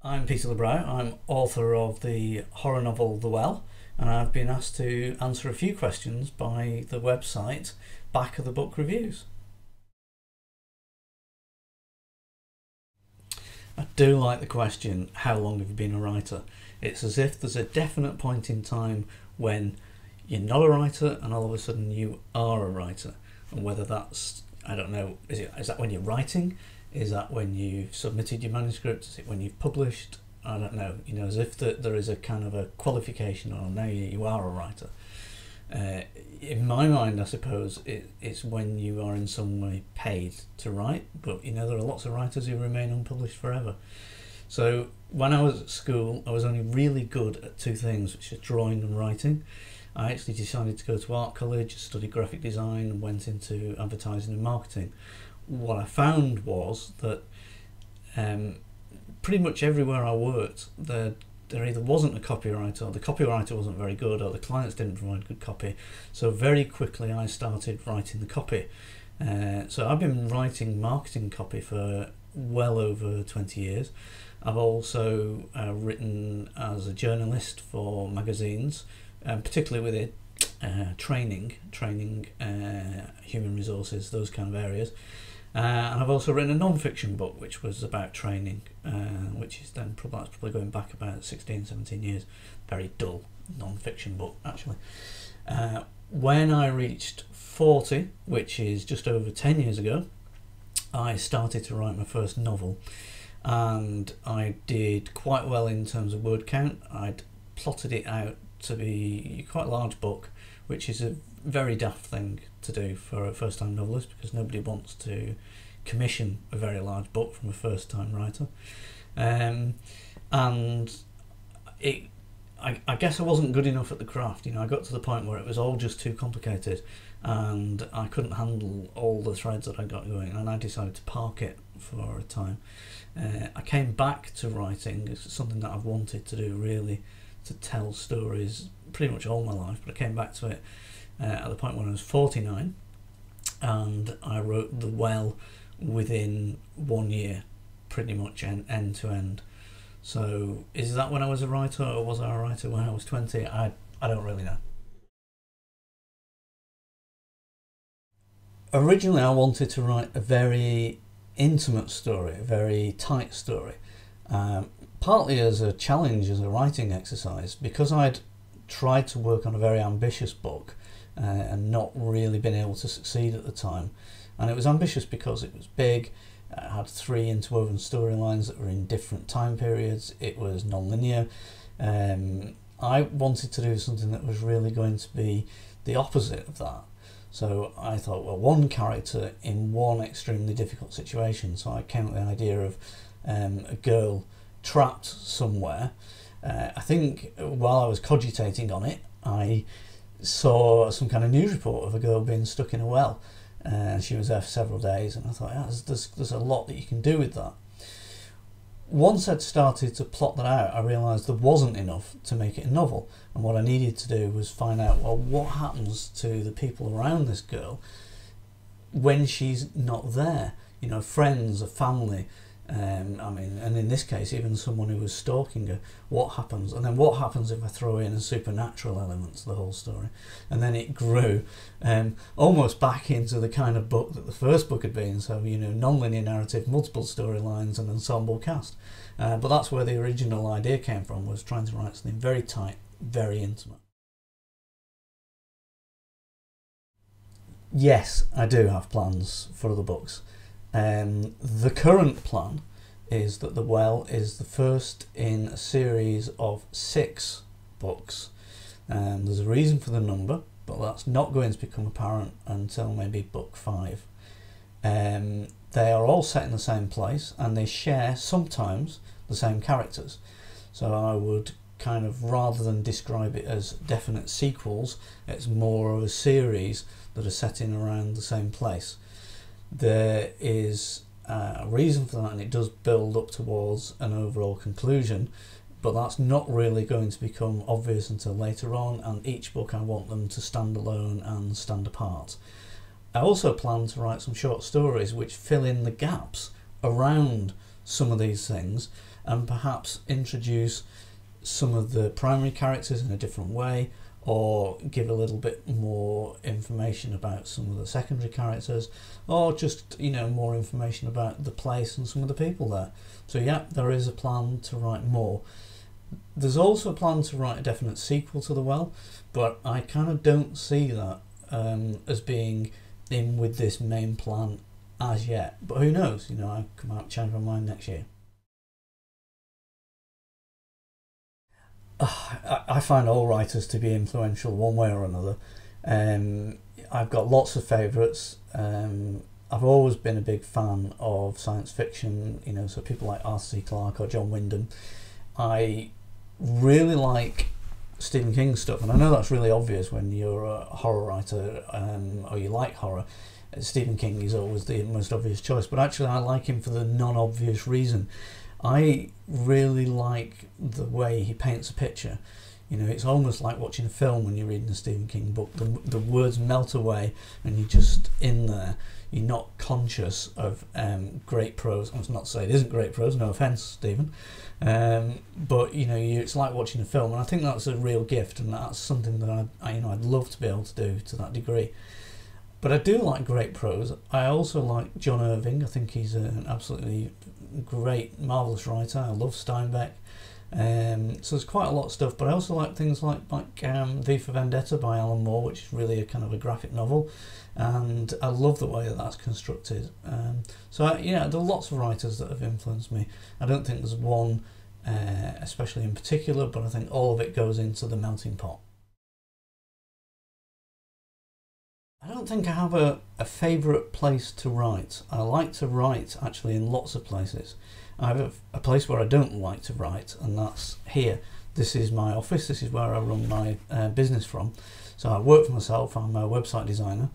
I'm Peter Le Brau. I'm author of the horror novel The Well, and I've been asked to answer a few questions by the website Back of the Book Reviews. I do like the question, how long have you been a writer? It's as if there's a definite point in time when you're not a writer and all of a sudden you are a writer. And whether that's, I don't know, is that when you're writing? Is that when you've submitted your manuscript? Is it when you've published? I don't know. As if there is a kind of a qualification, or now you are a writer. In my mind, I suppose it's when you are in some way paid to write. But there are lots of writers who remain unpublished forever. So when I was at school, I was only really good at two things, which are drawing and writing. I actually decided to go to art college, study graphic design, and went into advertising and marketing. What I found was that pretty much everywhere I worked, there either wasn't a copywriter, or the copywriter wasn't very good, or the clients didn't provide good copy. So very quickly I started writing the copy. So I've been writing marketing copy for well over 20 years. I've also written as a journalist for magazines, particularly with training, human resources, those kind of areas. And I've also written a non-fiction book which was about training, which is then probably going back about 16, 17 years. Very dull non-fiction book, actually. When I reached 40, which is just over 10 years ago, I started to write my first novel, and I did quite well in terms of word count. I'd plotted it out to be quite a large book, which is a very daft thing to do for a first-time novelist, because nobody wants to commission a very large book from a first-time writer. And I guess I wasn't good enough at the craft. I got to the point where it was all just too complicated, and I couldn't handle all the threads that I got going, and I decided to park it for a time. I came back to writing. It's something that I've wanted to do, really, to tell stories pretty much all my life, but I came back to it at the point when I was 49, and I wrote The Well within 1 year, pretty much end to end. So is that when I was a writer, or was I a writer when I was 20? I don't really know. Originally I wanted to write a very intimate story, a very tight story, partly as a challenge, as a writing exercise, because I'd tried to work on a very ambitious book and not really been able to succeed at the time. And it was ambitious because it was big. It had 3 interwoven storylines that were in different time periods. It was non-linear. I wanted to do something that was really going to be the opposite of that. So I thought, well, one character in one extremely difficult situation. So I came up with the idea of a girl trapped somewhere. I think while I was cogitating on it, I saw some kind of news report of a girl being stuck in a well, and she was there for several days, and I thought, yeah, there's a lot that you can do with that. Once I'd started to plot that out, I realised there wasn't enough to make it a novel, and what I needed to do was find out, well, what happens to the people around this girl when she's not there? Friends or family. And in this case, even someone who was stalking her. What happens? And then what happens if I throw in a supernatural element to the whole story? And then it grew almost back into the kind of book that the first book had been. So, non-linear narrative, multiple storylines, and ensemble cast. But that's where the original idea came from, was trying to write something very tight, very intimate. Yes, I do have plans for other books. The current plan is that The Well is the first in a series of 6 books. There's a reason for the number, but that's not going to become apparent until maybe book 5. They are all set in the same place, and they share sometimes the same characters. So I would kind of, rather than describe it as definite sequels, it's more of a series that are set in around the same place. There is a reason for that, and it does build up towards an overall conclusion, but that's not really going to become obvious until later on, and each book I want them to stand alone and stand apart. I also plan to write some short stories which fill in the gaps around some of these things and perhaps introduce some of the primary characters in a different way, or give a little bit more information about some of the secondary characters, or just, you know, more information about the place and some of the people there. So yeah, there is a plan to write more. There's also a plan to write a definite sequel to The Well, but I kind of don't see that as being in with this main plan as yet. But who knows, you know, I come out change my mind next year. I find all writers to be influential one way or another. I've got lots of favourites. I've always been a big fan of science fiction, you know, so people like Arthur C. Clarke or John Wyndham. I really like Stephen King stuff, and I know that's really obvious when you're a horror writer or you like horror. Stephen King is always the most obvious choice, but actually I like him for the non-obvious reason. I really like the way he paints a picture. You know, it's almost like watching a film when you're reading a Stephen King book. The words melt away and you're just in there. You're not conscious of great prose. I was not to say it isn't great prose, no offence, Stephen. But, you know, it's like watching a film, and I think that's a real gift, and that's something that I'd love to be able to do to that degree. But I do like great prose. I also like John Irving. I think he's an absolutely great, marvellous writer. I love Steinbeck. So there's quite a lot of stuff, but I also like things like V for Vendetta by Alan Moore, which is really a kind of a graphic novel, and I love the way that that's constructed. Yeah, there are lots of writers that have influenced me. I don't think there's one especially in particular, but I think all of it goes into the melting pot. I don't think I have a favourite place to write. I like to write actually in lots of places. I have a place where I don't like to write, and that's here. This is my office, this is where I run my business from. So I work for myself, I'm a website designer,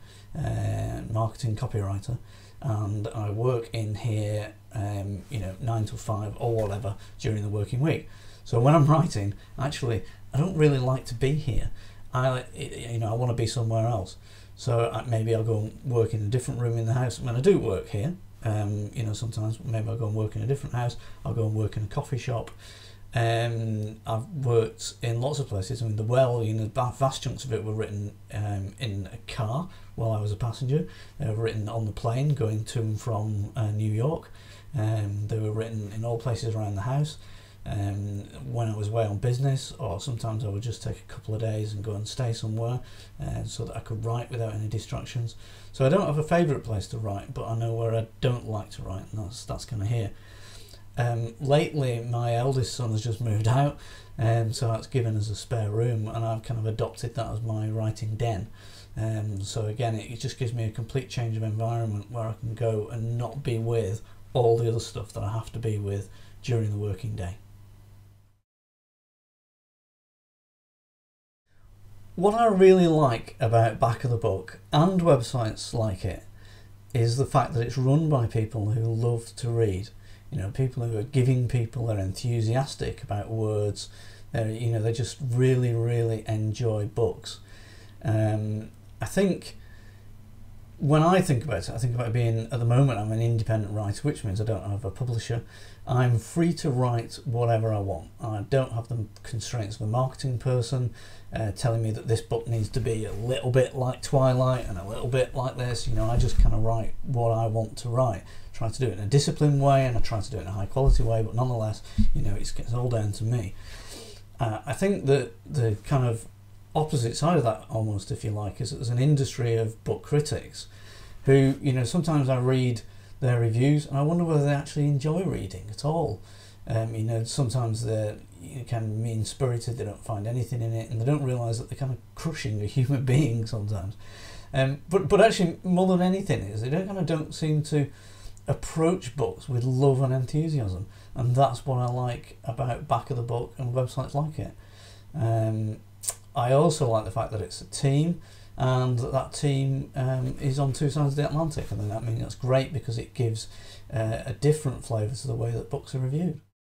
marketing copywriter, and I work in here 9 till 5 or whatever during the working week. So when I'm writing, actually I don't really like to be here. I want to be somewhere else. So maybe I'll go and work in a different room in the house. I mean, I do work here. Sometimes maybe I'll go and work in a different house. I'll go and work in a coffee shop. I've worked in lots of places. I mean, The Well, vast chunks of it were written in a car while I was a passenger. They were written on the plane going to and from New York. They were written in all places around the house. When I was away on business, or sometimes I would just take a couple of days and go and stay somewhere so that I could write without any distractions. So I don't have a favourite place to write, but I know where I don't like to write, and that's kind of here. Lately my eldest son has just moved out, so that's given us a spare room, and I've kind of adopted that as my writing den. So again, it just gives me a complete change of environment where I can go and not be with all the other stuff that I have to be with during the working day. What I really like about Back of the Book and websites like it is the fact that it's run by people who love to read. You know, people who are giving people, they're enthusiastic about words, they just really, really enjoy books. I think when I think about it, I think about being, at the moment I'm an independent writer, which means I don't have a publisher. I'm free to write whatever I want. I don't have the constraints of a marketing person telling me that this book needs to be a little bit like Twilight and a little bit like this. I just kind of write what I want to write. Try to do it in a disciplined way, and I try to do it in a high quality way, but nonetheless, it's all down to me. I think that the kind of opposite side of that, almost, if you like, is that there's an industry of book critics who, sometimes I read their reviews and I wonder whether they actually enjoy reading at all. Sometimes they're kind of mean-spirited, they don't find anything in it, and they don't realise that they're kind of crushing a human being sometimes. But actually, more than anything is, they don't seem to approach books with love and enthusiasm, and that's what I like about Back of the Book and websites like it. I also like the fact that it's a team, and that team is on two sides of the Atlantic. I think that's great because it gives a different flavour to the way that books are reviewed.